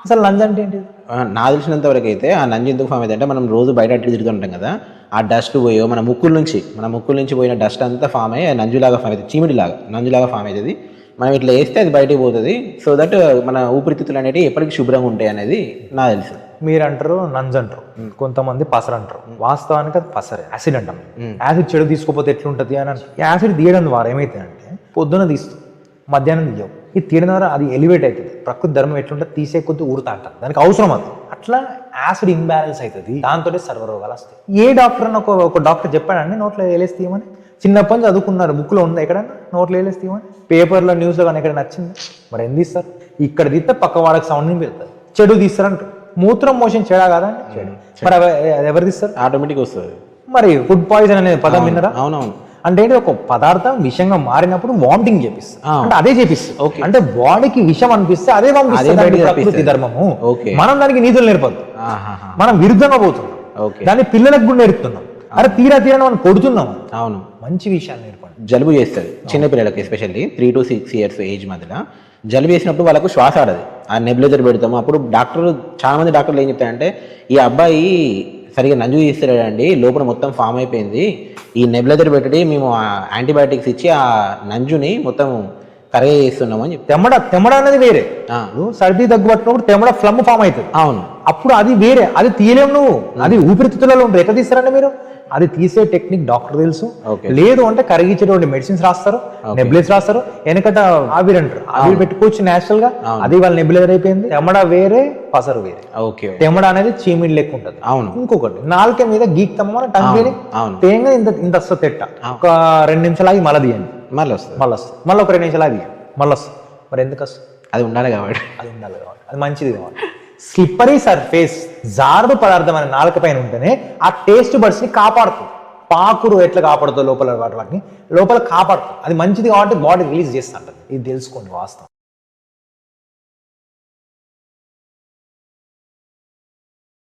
అసలు నంజు అంటే ఏంటి? నాకు తెలిసినంత వరకు అయితే ఆ నంజు ఎందుకు ఫామ్ అయితే మనం రోజు బయట అట్టి తిరుగుతుంటాం కదా, ఆ డస్ట్ పోయో మన ముక్కుల నుంచి పోయిన డస్ట్ అంతా ఫామ్ అయ్యి నంజులాగా ఫామ్ అవుతుంది, చీమిడిలాగా నంజులాగా ఫామ్ అవుతుంది. మనం ఇట్లా వేస్తే అది బయటకు పోతుంది. సో దట్ మన ఊపిరితిత్తులు అనేవి ఎప్పటికీ శుభ్రంగా ఉంటాయి అనేది నాకు తెలుసు. మీరు అంటారు నంజు అంటారు, కొంతమంది పసరు అంటారు. వాస్తవానికి అది పసరే, యాసిడ్ అంటాం. యాసిడ్ చెడు తీసుకోపోతే ఎట్లుంటుంది అని అంటే, యాసిడ్ తీయడం ద్వారా ఏమైతుందంటే పొద్దున తీస్తాం, మధ్యాహ్నం తీయవు. ఇది తీయడం ద్వారా అది ఎలివేట్ అవుతుంది. ప్రకృతి ధర్మం ఎట్లుంటే తీసే కొద్ది ఊరుతా అంటారు, దానికి అవసరం అది. అట్లా యాసిడ్ ఇంబ్యాలెన్స్ అవుతుంది, దాంతో సర్వరోగాలు వస్తాయి. ఏ డాక్టర్ అని ఒక డాక్టర్ చెప్పాడండి నోట్లో వేలేసి తీయమని? చిన్నప్పటి నుంచి చదువుకున్నారు, బుక్లో ఉందా ఎక్కడన్నా నోట్లో వేలేసి తీయమని? పేపర్లో న్యూస్లో కానీ ఎక్కడ నచ్చింది? మరి ఏం తీస్తారు? ఇక్కడ తీస్తే పక్క వాళ్ళకి సౌండ్ ని పెడతారు. చెడు తీస్తారంటారు. మూత్రం మోషన్ చెడా కదా చెడు, మరి అది ఎవరు తీస్తారు? ఆటోమేటిక్ వస్తుంది. మరి ఫుడ్ పాయిజన్ అనే పదం విన్నారా? అవునవును. అంటే ఒక పదార్థం విషంగా మారినప్పుడు వామిటింగ్ చేపిస్తుంది, అంటే అదే చేపిస్తుంది. అంటే బాడీకి విషం అనిపిస్తే అదే పంపిస్తుంది ప్రకృతి ధర్మము. మనం దానికి నీతులు నేర్పద్దు, మనం విరుద్ధంగా పోతున్నాం. దాన్ని పిల్లలకు కూడా నేర్పుతున్నాం. అరే తీరా మనం కొడుతున్నాం. అవును, మంచి విషయాలు నేర్పండి. జలుబు చేస్తుంది చిన్నపిల్లలకి, ఎస్పెషల్లీ 3 to 6 years ఏజ్ మధ్యలో జలుబు చేసినప్పుడు వాళ్ళకు శ్వాస ఆడదు. ఆ నెబులైజర్ పెడతాము. అప్పుడు చాలా మంది డాక్టర్లు ఏం చెప్తారంటే, ఈ అబ్బాయి సరిగా నంజు తీస్తాడండి, లోపల మొత్తం ఫామ్ అయిపోయింది, ఈ నెబులైజర్ పెట్టి మేము యాంటీబయాటిక్స్ ఇచ్చి ఆ నంజుని మొత్తం కరగా చేస్తున్నాము అని చెప్పి. తెమ్మడ అనేది వేరే. సర్దీ దగ్గు పట్టినప్పుడు తెమ్మడ ఫ్లమ్ ఫామ్ అవుతుంది. అవును, అప్పుడు అది వేరే, అది తీయలేము నువ్వు. అది ఊపిరితిత్తులలో ఉంటుంది. ఎట్లా తీస్తారండి మీరు? అది తీసే టెక్నిక్ డాక్టర్ తెలుసు. లేదు అంటే కరిగించేటువంటి మెడిసిన్స్ రాస్తారు, నెబులైజ్ రాస్తారు. వెనకట ఆవిరి అంటారు, ఆవిరి పెట్టుకోవచ్చు నేచురల్ గా. అది వాళ్ళ నెబులైజర్ అయిపోయింది. తెమ్మడ వేరే, పసరు వేరే. తెమ్మడ అనేది చీమిడి లెక్క ఉంటుంది. అవును. ఇంకొకటి నాలుక మీద గీక్తమ్మ టంగిని తేంగా ఇంత వస్తుంది తెట్ట. ఒక 2 నిమిషాలు ఆగి మళ్ళీ తీయండి, మళ్ళీ వస్తుంది. మళ్ళీ ఒక 2 నిమిషాలు ఆగి మళ్ళీ వస్తుంది. మరి ఎందుకు వస్తుంది? అది ఉండాలి కాబట్టి, అది మంచిది కాబట్టి. స్లిప్పరీ సర్ఫేస్, జారుడు పదార్థం అనే నాలుక పైన ఉంటేనే ఆ టేస్ట్ బడ్స్ ని కాపాడుతుంది. పాకురు ఎట్లా కాపాడుతుంది లోపల వాటిని లోపల కాపాడుతుంది. అది మంచిది కాబట్టి బాడీ రిలీజ్ చేస్తుంటది. ఇది తెలుసుకోండి వాస్తవం.